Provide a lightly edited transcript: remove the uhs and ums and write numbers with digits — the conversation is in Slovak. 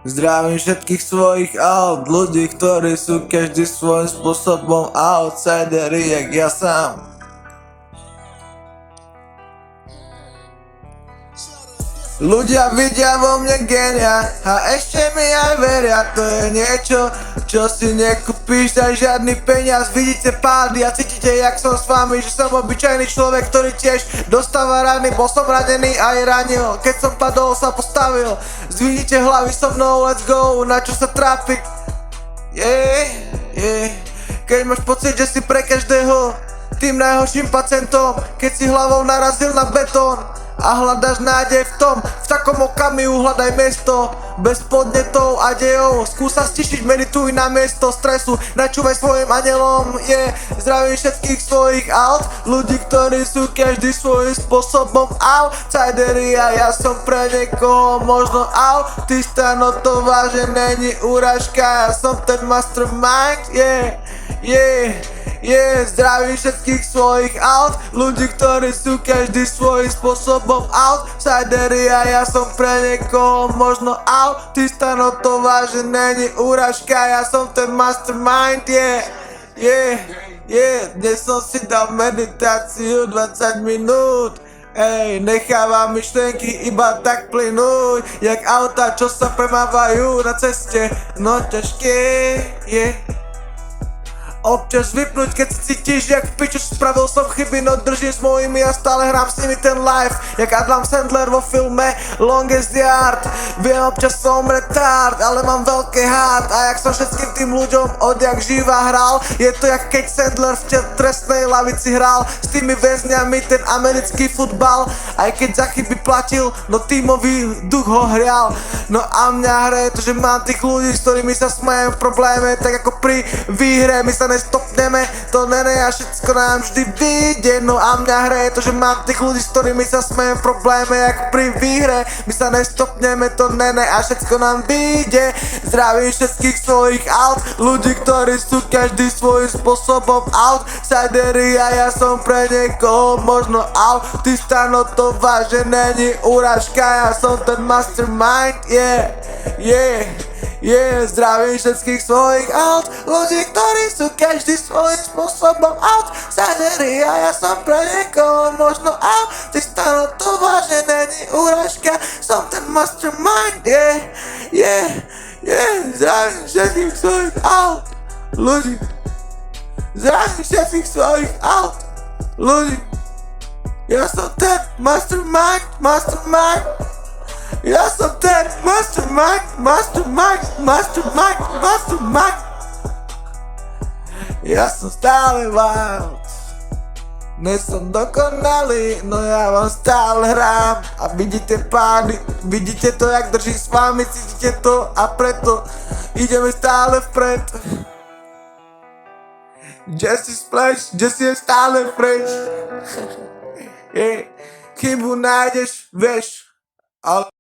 Zdravím všetkých svojich aut, ľudí, ktorí sú každý svojím spôsobom outsideri, jak ja sám. Ľudia vidia vo mne genia a ešte mi aj veria. To je niečo, čo si nekúpíš za žiadny peniaz. Vidíte pády a cítite, jak som s vami, že som obyčajný človek, ktorý tiež dostáva rany. Bol som ranený aj ranil, keď som padol, sa postavil. Zdvihnite hlavy so mnou, let's go, na čo sa trápiť. Keď máš pocit, že si pre každého tým najhorším pacientom, keď si hlavou narazil na betón a hľadaš nádej v tom, v takom okamihu hľadaj miesto bez podnetov a dejov. Skús sa stišiť, medituj na miesto stresu, načúvaj svojim anjelom. Zdravím všetkých svojich aut, ľudí, ktorí sú každý svojím spôsobom outsideri a ja som pre niekoho možno autista, no to vážne není úražka, ja som ten mastermind. Zdravím všetkých svojich aut, ľudí, ktorí sú každý svojím spôsobom outsideri a ja som pre niekoho možno autista, no to vážne není úražka, ja som ten mastermind. Dnes som si dal meditáciu 20 minút. Nechávam myšlenky iba tak plynúť, jak auta, čo sa premávajú na ceste. No ťažké občas vypnúť, keď si cítiš jak v piču. Spravil som chyby, no držím s mojimi a stále hrám s nimi ten life, jak Adam Sandler vo filme Longest Yard. Viem, občas som retard, ale mám veľké heart a jak som všetkým tým ľuďom odjak živa hral. Je to jak keď Sandler v trestnej lavici hral s tými väzňami ten americký futbal. Aj keď za chyby platil, no tímový duch ho hrial. No a mňa hre to, že mám tých ľudí, s ktorými sa smejem v probléme, tak ako pri výhre my sa nestopneme, to nene a všetko nám vždy vyjde. No a mňa hre to, že mám tých ľudí, s ktorými sa smejem v probléme, ako pri výhre my sa nestopneme, to nene a všetko nám vyjde. Zdravím všetkých svojich aut, ľudí, ktorí sú každý svojím spôsobom outsideri a ja som pre niekoho možno autista, no to vážne není úražka, ja som ten mastermind. Zdravím všetkých svojich aut, ľudí, ktorí sú každý svojím spôsobom outsideri a ja som pre niekoho možno autista, no to vážne není úražka, som ten mastermind. Zdravím všetkých svojich aut, ľudí. Zdravím všetkých svojich aut, ľudí. Ja som ten mastermind. Ja som ten mastermind. Ja som stále wild. Nie som dokonalý, no ja vám stále hrám a vidíte pády, vidíte to, jak držím s vami, cítite to a preto ideme stále vpred. Jesse Splash, Jesse je stále fresh. Kým ho nájdeš, vieš, ale